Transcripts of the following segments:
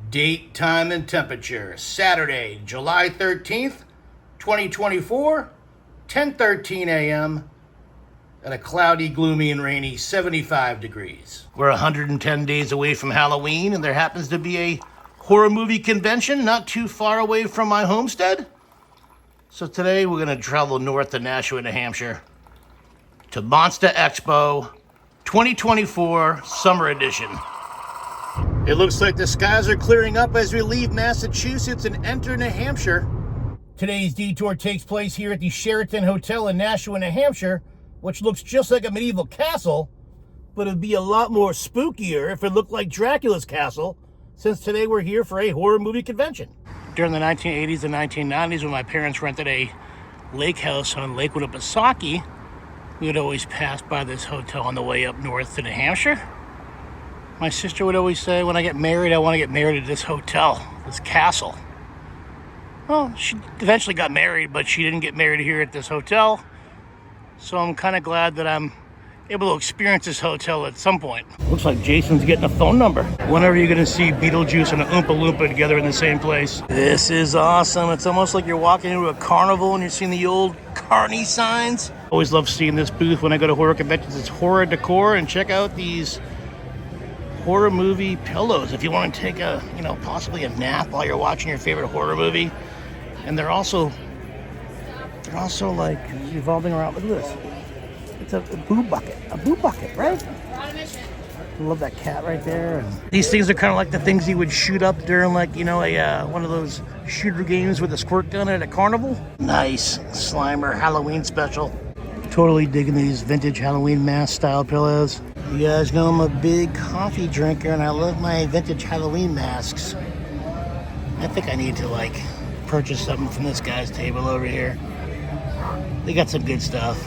Date, time, and temperature. Saturday, July 13th, 2024, 10:13 a.m. at a cloudy, gloomy, and rainy 75 degrees. We're 110 days away from Halloween, and there happens to be a horror movie convention not too far away from my homestead. So today we're going to travel north to Nashua, New Hampshire to MONSTAH Expo 2024 Summer Edition. It looks like the skies are clearing up as we leave Massachusetts and enter New Hampshire. Today's detour takes place here at the Sheraton Hotel in Nashua, New Hampshire, which looks just like a medieval castle, but it'd be a lot more spookier if it looked like Dracula's castle, since today we're here for a horror movie convention. During the 1980s and 1990s, when my parents rented a lake house on Lake Winnipesaukee, we would always pass by this hotel on the way up north to New Hampshire. My sister would always say, when I get married, I want to get married at this hotel, this castle. Well, she eventually got married, but she didn't get married here at this hotel. So I'm kind of glad that I'm able to experience this hotel at some point. Looks like Jason's getting a phone number. Whenever you're going to see Beetlejuice and an Oompa Loompa together in the same place. This is awesome. It's almost like you're walking into a carnival and you're seeing the old carny signs. Always love seeing this booth when I go to horror conventions. It's horror decor, and check out these horror movie pillows if you want to take a, possibly a nap while you're watching your favorite horror movie. And they're also like revolving around. Look at this. It's a boo bucket, right? I love that cat right there. And these things are kind of like the things you would shoot up during, like, one of those shooter games with a squirt gun at a carnival. Nice Slimer Halloween special. Totally digging these vintage Halloween mask style pillows. You guys know I'm a big coffee drinker, and I love my vintage Halloween masks. I think I need to purchase something from this guy's table over here. They got some good stuff.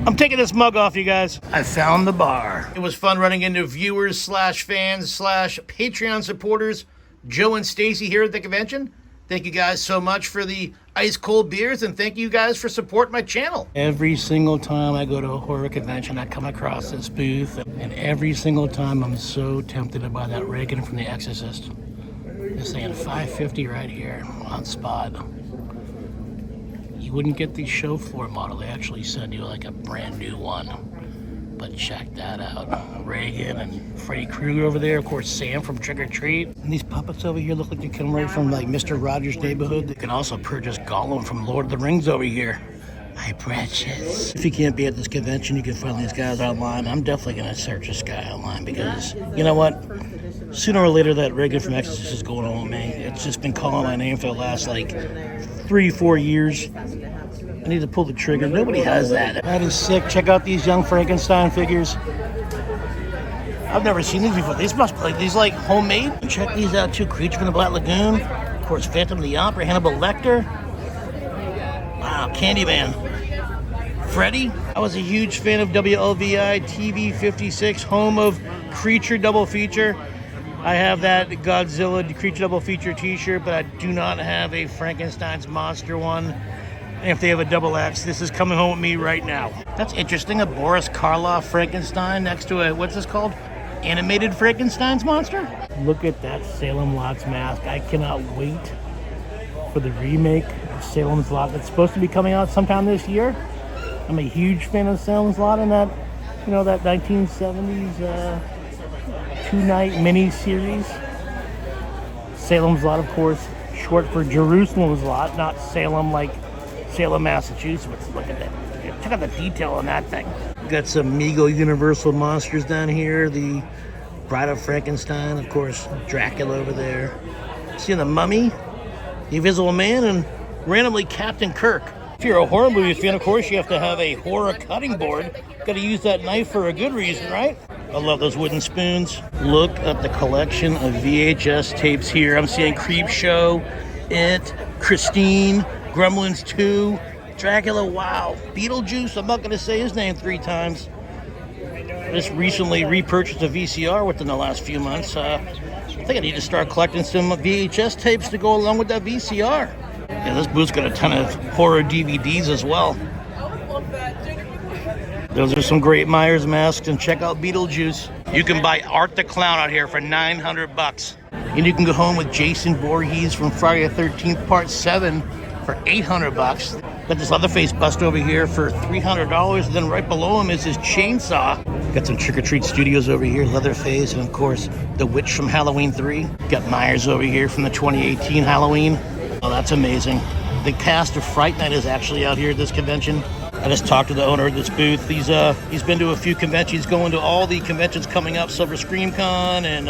I'm taking this mug off, you guys. I found the bar. It was fun running into viewers / fans / Patreon supporters, Joe and Stacy here at the convention. Thank you guys so much for the ice cold beers, and thank you guys for supporting my channel. Every single time I go to a horror convention, I come across this booth, and every single time I'm so tempted to buy that Reagan from The Exorcist. They're saying $550 right here on spot. You wouldn't get the show floor model. They actually send you like a brand new one. But check that out. Reagan and Freddy Krueger over there. Of course, Sam from Trick or Treat. And these puppets over here look like they come right from Mr. Rogers' Neighborhood. You can also purchase Gollum from Lord of the Rings over here. My precious. If you can't be at this convention, you can find these guys online. I'm definitely going to search this guy online because, you know what? Sooner or later, that Reagan from Exorcist is going on with me. It's just been calling my name for the last 3-4 years. I need to pull the trigger. Nobody has that. That is sick. Check out these young Frankenstein figures. I've never seen these before. These must be these homemade. Check these out too. Creature from the Black Lagoon. Of course, Phantom of the Opera. Hannibal Lecter. Wow, Candyman. Freddy. I was a huge fan of WLVI TV 56, home of Creature Double Feature. I have that Godzilla Creature Double Feature t-shirt, but I do not have a Frankenstein's Monster one. And if they have a double X, this is coming home with me right now. That's interesting, a Boris Karloff Frankenstein next to a, what's this called? Animated Frankenstein's monster? Look at that Salem Lot's mask. I cannot wait for the remake of Salem's Lot that's supposed to be coming out sometime this year. I'm a huge fan of Salem's Lot and that, that 1970s two-night mini-series. Salem's Lot, of course, short for Jerusalem's Lot, not Salem like Salem, Massachusetts. Look at that. Check out the detail on that thing. Got some Mego Universal monsters down here. The Bride of Frankenstein, of course, Dracula over there. See the Mummy, the Invisible Man, and randomly Captain Kirk. If you're a horror movie fan, of course, you have to have a horror cutting board. Got to use that knife for a good reason, right? I love those wooden spoons. Look at the collection of VHS tapes here. I'm seeing Creepshow, It, Christine, Gremlins 2, Dracula, wow. Beetlejuice, I'm not going to say his name 3 times. I just recently repurchased a VCR within the last few months. I think I need to start collecting some VHS tapes to go along with that VCR. Yeah, this booth's got a ton of horror DVDs as well. Those are some great Myers masks, and check out Beetlejuice. You can buy Art the Clown out here for 900 bucks. And you can go home with Jason Voorhees from Friday the 13th Part 7 for 800 bucks. Got this Leatherface bust over here for $300. And then right below him is his chainsaw. Got some Trick or Treat Studios over here, Leatherface, and of course, the Witch from Halloween 3. Got Myers over here from the 2018 Halloween. Oh, that's amazing. The cast of Fright Night is actually out here at this convention. I just talked to the owner of this booth. He's been to a few conventions, going to all the conventions coming up, Silver Scream Con and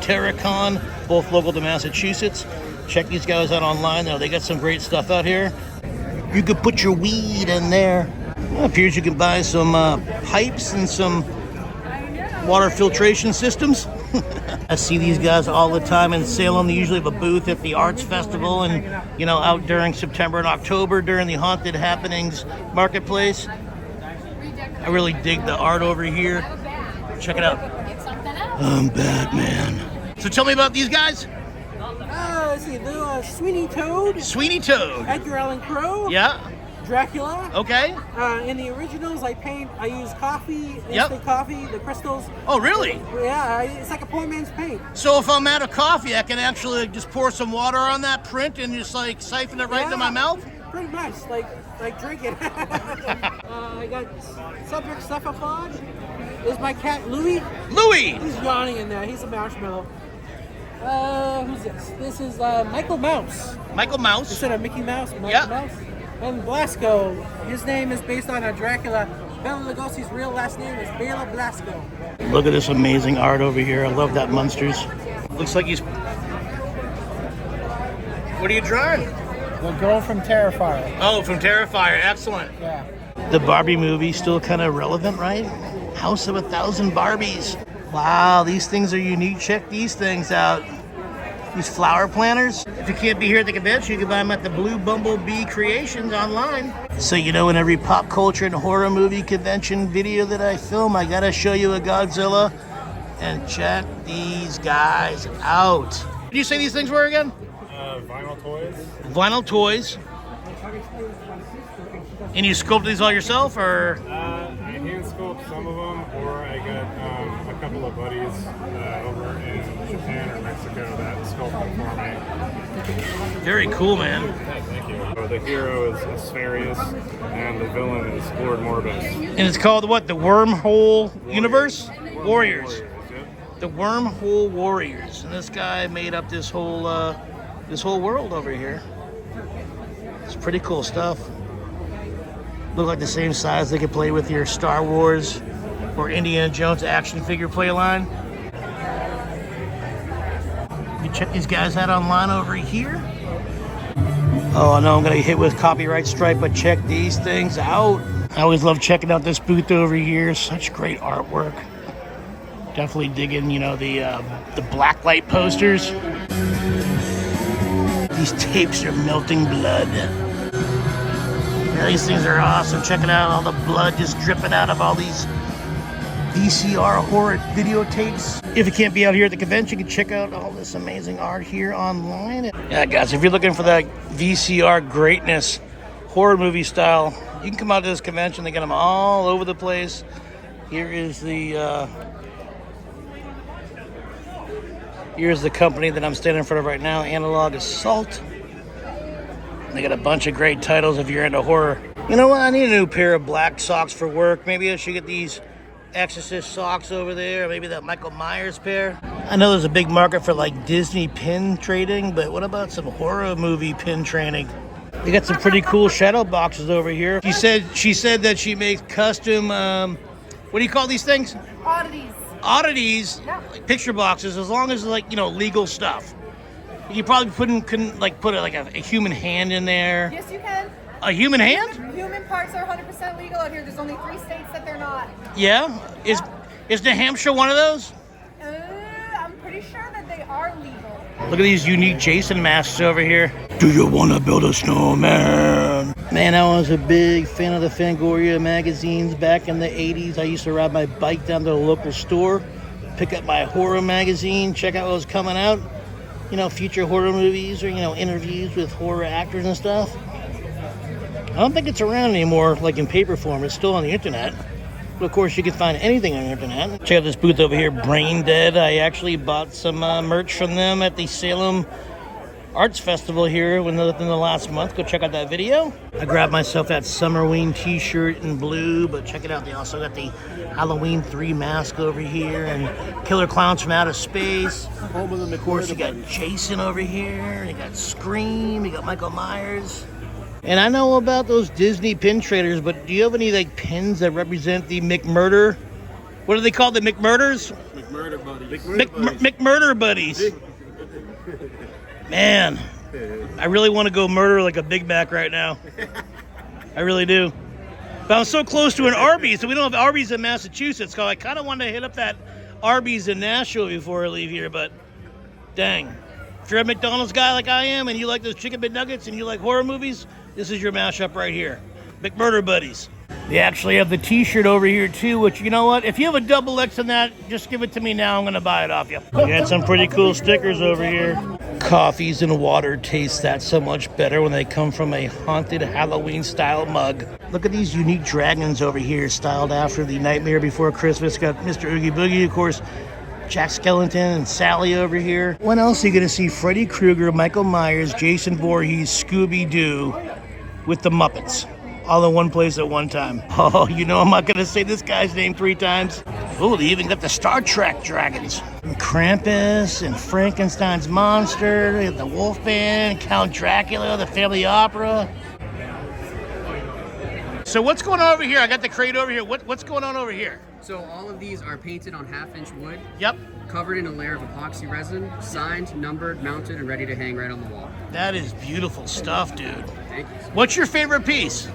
TerraCon, both local to Massachusetts. Check these guys out online, though. They got some great stuff out here. You could put your weed in there. Well, it appears you can buy some pipes and some water filtration systems. I see these guys all the time in Salem. They usually have a booth at the Arts Festival and, you know, out during September and October during the Haunted Happenings Marketplace. I really dig the art over here. Check it out. I'm Batman. So tell me about these guys. Let's see, Sweeney Toad. Sweeney Toad. Edgar Allan Poe. Yeah. Dracula. Okay. In the originals, I use coffee, instant coffee, the crystals. Oh, really? Yeah, it's like a poor man's paint. So if I'm out of coffee, I can actually just pour some water on that print and just like siphon it right into my mouth? Pretty much, like drink it. I got Cedric Cephalon. This is my cat, Louie. Louie! He's yawning in there. He's a marshmallow. Who's this? This is Michael Mouse. Michael Mouse. Instead of Mickey Mouse, Michael Mouse. And Blasco, his name is based on a Dracula. Bela Lugosi's real last name is Bela Blasco. Look at this amazing art over here. I love that Munsters. Looks like he's... What are you drawing? The girl from Terrifier. Oh, from Terrifier. Excellent. Yeah. The Barbie movie still kind of relevant, right? House of 1,000 Barbies. Wow, these things are unique. Check these things out. These flower planters. If you can't be here at the convention, you can buy them at the Blue Bumblebee Creations online. So, you know, in every pop culture and horror movie convention video that I film, I gotta show you a Godzilla. And check these guys out. What do you say these things were again? Vinyl toys. Vinyl toys. And you sculpt these all yourself, or? I hand sculpt some of them, or I got a couple of buddies over in Japan or Mexico that sculpt them for me. Very cool, man. Yeah, thank you. The hero is Aspherius, and the villain is Lord Morbus. And it's called what? The Wormhole Universe? Warriors. Yep. The Wormhole Warriors. And this guy made up this whole world over here. It's pretty cool stuff. Look like the same size they could play with your Star Wars or Indiana Jones action figure play line. You check these guys out online over here. Oh, I know I'm gonna get hit with copyright strike, but check these things out. I always love checking out this booth over here. Such great artwork. Definitely digging, you know, the blacklight posters. These tapes are melting blood. Yeah, these things are awesome. Check it out, all the blood just dripping out of all these VCR horror videotapes. If you can't be out here at the convention, you can check out all this amazing art here online. Yeah, guys, if you're looking for that VCR greatness, horror movie style, you can come out to this convention. They got them all over the place. Here is here's the company that I'm standing in front of right now, Analog Assault. They got a bunch of great titles if you're into horror. You know what? I need a new pair of black socks for work. Maybe I should get these Exorcist socks over there. Maybe that Michael Myers pair. I know there's a big market for like Disney pin trading, but what about some horror movie pin trading? They got some pretty cool shadow boxes over here. She said that she makes custom, what do you call these things? Oddities. Oddities, Yep. like picture boxes, as long as it's like, you know, legal stuff. You probably put a human hand in there. Yes, you can. A human hand? Human parts are 100% legal out here. There's only 3 states that they're not. Yeah? Is New Hampshire one of those? I'm pretty sure that they are legal. Look at these unique Jason masks over here. Do you want to build a snowman? Man, I was a big fan of the Fangoria magazines back in the 80s. I used to ride my bike down to the local store, pick up my horror magazine, check out what was coming out. You know, future horror movies or, you know, interviews with horror actors and stuff. I don't think it's around anymore, like in paper form. It's still on the internet. But of course, you can find anything on the internet. Check out this booth over here, Brain Dead. I actually bought some merch from them at the Salem Arts Festival here within the last month. Go check out that video. I grabbed myself that Summerween t-shirt in blue, but check it out. They also got the Halloween 3 mask over here and Killer Clowns from Outer Space. Of course, you got Jason over here. You got Scream. You got Michael Myers. And I know about those Disney pin traders, but do you have any like pins that represent the McMurder? What do they call the McMurders? McMurder buddies. McMurder buddies. Man, I really want to go murder like a Big Mac right now. I really do. But I'm so close to an Arby's, so we don't have Arby's in Massachusetts. So I kind of want to hit up that Arby's in Nashua before I leave here, but dang. If you're a McDonald's guy like I am and you like those chicken McNuggets and you like horror movies, this is your mashup right here. McMurder Buddies. They actually have the t-shirt over here too, which, you know what? If you have a double X in that, just give it to me now. I'm going to buy it off you. We had some pretty cool stickers over here. Coffees and water taste that so much better when they come from a haunted Halloween style mug. Look at these unique dragons over here, styled after the Nightmare Before Christmas. Got Mr. Oogie Boogie, of course, Jack Skellington and Sally over here. What else are you going to see? Freddy Krueger, Michael Myers, Jason Voorhees, Scooby-Doo with the Muppets. All in one place at one time. Oh, you know I'm not going to say this guy's name 3 times. Oh, they even got the Star Trek dragons. And Krampus and Frankenstein's monster, they have the Wolfman, Count Dracula, the Family Opera. So what's going on over here? I got the crate over here. What's going on over here? So all of these are painted on 1/2-inch wood. Yep. Covered in a layer of epoxy resin, signed, numbered, mounted, and ready to hang right on the wall. That is beautiful stuff, dude. Thank you. What's your favorite piece?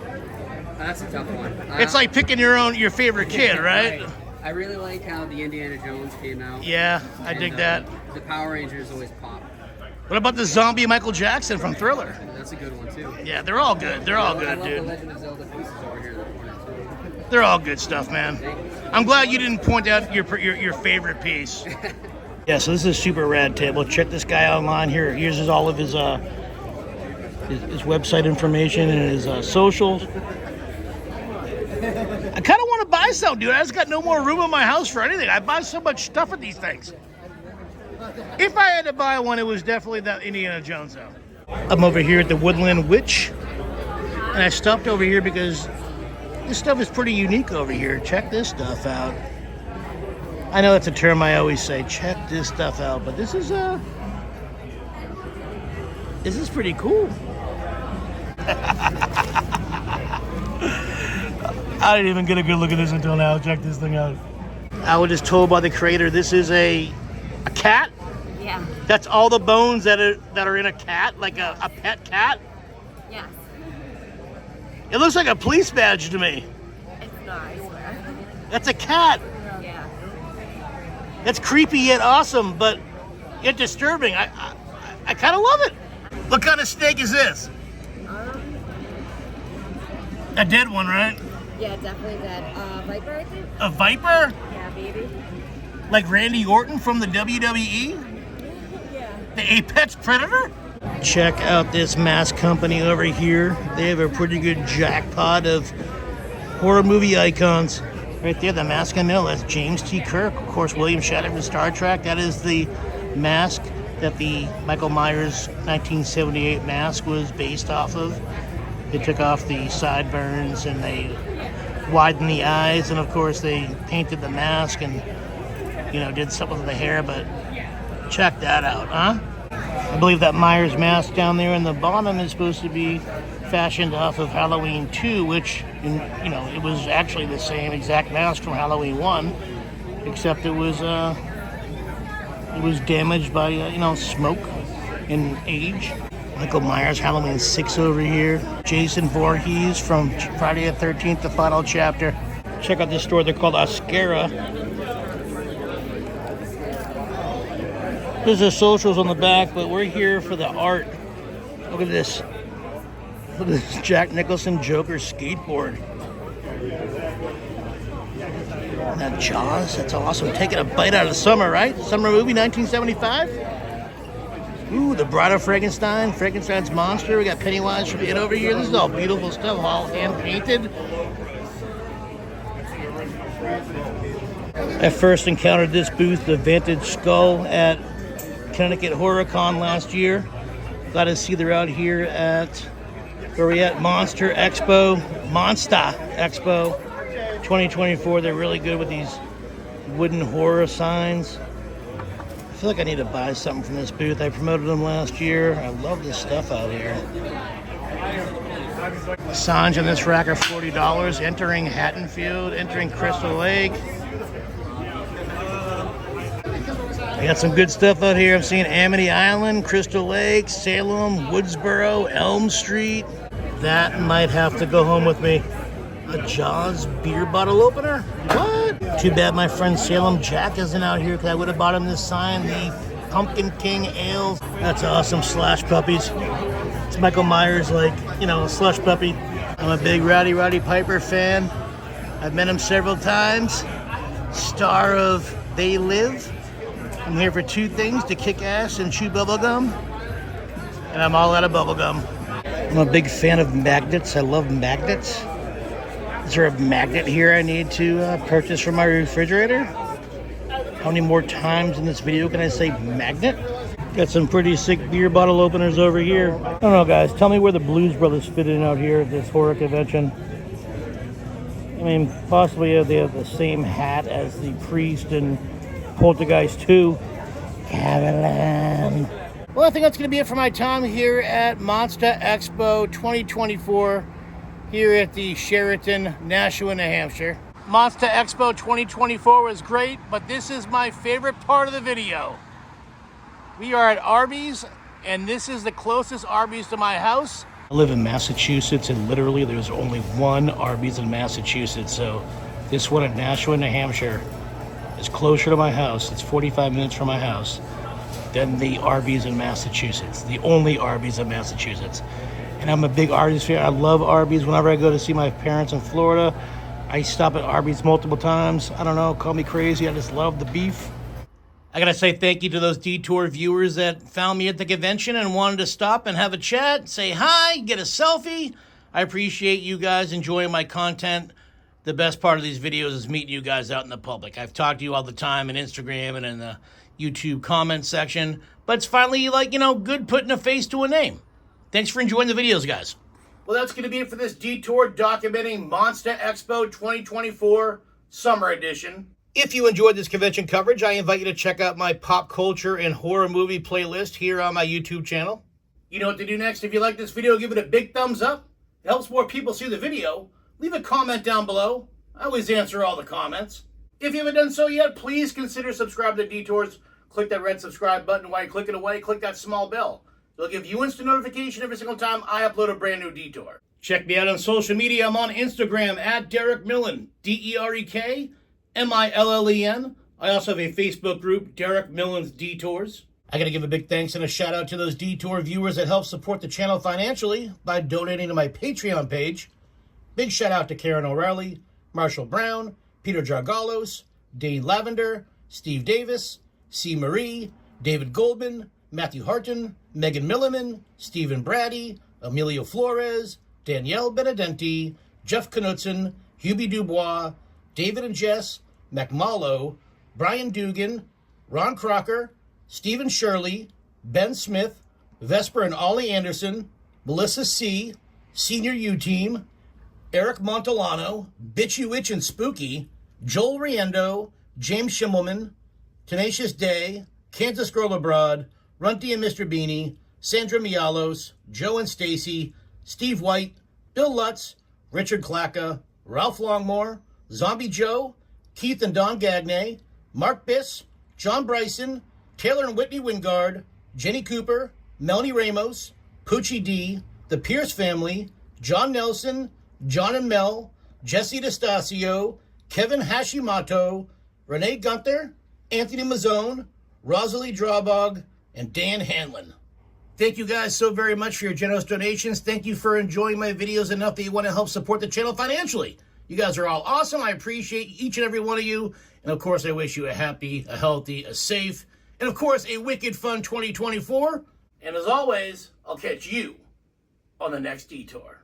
That's a tough one. It's like picking your favorite kid, right? I really like how the Indiana Jones came out. Yeah, I dig that. The Power Rangers always pop. What about the zombie Michael Jackson from Thriller? That's a good one too. Yeah, they're all good. They're all I good, love dude. the Legend of Zelda pieces over here in the corner too. They're all good stuff, man. I'm glad you didn't point out your favorite piece. Yeah, so this is a super rad table. Check this guy online here. Here's all of his website information and his socials. I kind of want to buy some, dude. I just got no more room in my house for anything. I buy so much stuff at these things. If I had to buy one, it was definitely that Indiana Jones, though. I'm over here at the Woodland Witch, and I stopped over here because this stuff is pretty unique over here. Check this stuff out. I know that's a term I always say, check this stuff out, but this is pretty cool. I didn't even get a good look at this until now. Check this thing out. I was just told by the creator this is a cat. Yeah. That's all the bones that are in a cat, like a pet cat. Yes. It looks like a police badge to me. It's not, I swear. That's a cat. Yeah. That's creepy yet awesome, but yet disturbing. I kind of love it. What kind of snake is this? A dead one, right? Yeah, definitely dead. Viper, I think? A viper? Yeah, baby. Like Randy Orton from the WWE? Yeah. The Apex Predator? Check out this mask company over here. They have a pretty good jackpot of horror movie icons. Right there, the mask I know, that's James T. Kirk. Of course, William Shatner from Star Trek. That is the mask that the Michael Myers 1978 mask was based off of. They took off the sideburns and they widened the eyes, and of course they painted the mask and, you know, did something with the hair, but check that out, huh? I believe that Myers mask down there in the bottom is supposed to be fashioned off of Halloween 2, which, you know, it was actually the same exact mask from Halloween 1, except it was damaged by, you know, smoke and age. Michael Myers, Halloween 6 over here. Jason Voorhees from Friday the 13th, the final chapter. Check out this store, they're called Oscara. There's the socials on the back, but we're here for the art. Look at this. Look at this Jack Nicholson Joker skateboard. That Jaws, that's awesome. Taking a bite out of the summer, right? Summer movie, 1975. Ooh, the Bride of Frankenstein, Frankenstein's monster. We got Pennywise from It over here. This is all beautiful stuff, all hand painted. I first encountered this booth, the Vintage Skull, at Connecticut HorrorCon last year. Glad to see they're out here at, where are we at? Monster Expo, MONSTAH Expo 2024. They're really good with these wooden horror signs. I feel like I need to buy something from this booth. I promoted them last year. I love this stuff out here. Signs on this rack are $40. Entering Haddonfield, entering Crystal Lake. I got some good stuff out here. I'm seeing Amity Island, Crystal Lake, Salem, Woodsboro, Elm Street. That might have to go home with me. A Jaws beer bottle opener? What? Too bad my friend Salem Jack isn't out here because I would have bought him this sign, the Pumpkin King Ales. That's awesome. Slash puppies. It's Michael Myers, like, you know, slush puppy. I'm a big Roddy Piper fan. I've met him several times. Star of They Live. I'm here for two things, to kick ass and chew bubblegum. And I'm all out of bubblegum. I'm a big fan of magnets. I love magnets. Is there a magnet here I need to purchase for my refrigerator? How many more times in this video can I say magnet? Got some pretty sick beer bottle openers over here. I don't know, guys. Tell me where the Blues Brothers fit in out here at this horror convention. I mean, possibly they have the same hat as the priest in Poltergeist 2. Caroline. Well, I think that's going to be it for my time here at Monsta Expo 2024 here at the Sheraton, Nashua, New Hampshire. Monsta Expo 2024 was great, but this is my favorite part of the video. We are at Arby's, and this is the closest Arby's to my house. I live in Massachusetts, and literally there's only one Arby's in Massachusetts, so this one at Nashua, New Hampshire is closer to my house. It's 45 minutes from my house than the Arby's in Massachusetts, the only Arby's in Massachusetts. And I'm a big Arby's fan. I love Arby's. Whenever I go to see my parents in Florida, I stop at Arby's multiple times. I don't know, call me crazy. I just love the beef. I gotta say thank you to those Detour viewers that found me at the convention and wanted to stop and have a chat, say hi, get a selfie. I appreciate you guys enjoying my content. The best part of these videos is meeting you guys out in the public. I've talked to you all the time on Instagram and in the YouTube comment section, but it's finally, like, you know, good putting a face to a name. Thanks for enjoying the videos, guys. Well, that's going to be it for this Detour documenting Monsta Expo 2024 Summer Edition. If you enjoyed this convention coverage, I invite you to check out my pop culture and horror movie playlist here on my YouTube channel. You know what to do next. If you like this video, give it a big thumbs up. It helps more people see the video. Leave a comment down below. I always answer all the comments. If you haven't done so yet, please consider subscribing to Detours. Click that red subscribe button. While you click it away, click that small bell. It'll give you instant notification every single time I upload a brand new Detour. Check me out on social media. I'm on Instagram at Derek Millen, DerekMillen. I also have a Facebook group, Derek Millen's Detours. I got to give a big thanks and a shout out to those Detour viewers that help support the channel financially by donating to my Patreon page. Big shout out to Karen O'Reilly, Marshall Brown, Peter Jargalos, Dane Lavender, Steve Davis, C. Marie, David Goldman, Matthew Harton, Megan Milliman, Stephen Brady, Emilio Flores, Danielle Benedenti, Jeff Knudsen, Hubie Dubois, David and Jess, McMallow, Brian Dugan, Ron Crocker, Stephen Shirley, Ben Smith, Vesper and Ollie Anderson, Melissa C., Senior U-Team, Eric Montolano, Bitchy Witch and Spooky, Joel Riendo, James Schimmelman, Tenacious Day, Kansas Girl Abroad, Runty and Mr. Beanie, Sandra Mialos, Joe and Stacy, Steve White, Bill Lutz, Richard Clacka, Ralph Longmore, Zombie Joe, Keith and Don Gagne, Mark Biss, John Bryson, Taylor and Whitney Wingard, Jenny Cooper, Melanie Ramos, Poochie D, the Pierce family, John Nelson, John and Mel, Jesse DeStasio, Kevin Hashimoto, Renee Gunther, Anthony Mazzone, Rosalie Drawbog, and Dan Hanlon. Thank you guys so very much for your generous donations. Thank you for enjoying my videos enough that you want to help support the channel financially. You guys are all awesome. I appreciate each and every one of you. And of course, I wish you a happy, a healthy, a safe, and of course, a wicked fun 2024. And as always, I'll catch you on the next Detour.